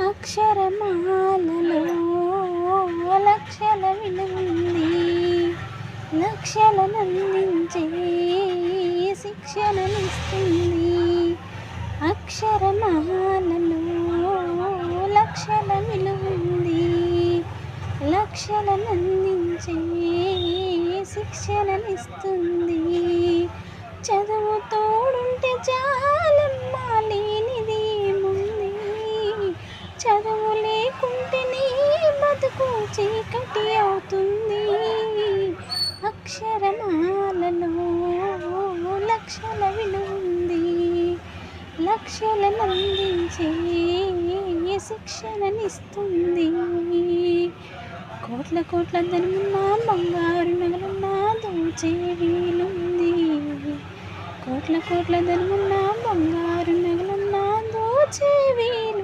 అక్షరమాలలో లక్షల విలువుంది, లక్షలనందించే శిక్షణనిస్తుంది. అక్షరమాలలో లక్షల విలువుంది, లక్షలనందించే శిక్షణనిస్తుంది. చదువు తోడుంటే చాలమ్మా, లేనిది ఏముంది? చదువు లేకుంటే నీ బతుకు చీకటి అవుతుంది. అక్షరమాలలో లక్షల విలువుంది, లక్షలనందించే శిక్షణనిస్తుంది. కోట్ల కోట్ల ధనమున్నా, బంగారు నగలున్నా దోచే వీలుంది. కోట్ల కోట్ల ధనమున్నా, బంగారు నగలున్నా దోచే వీలు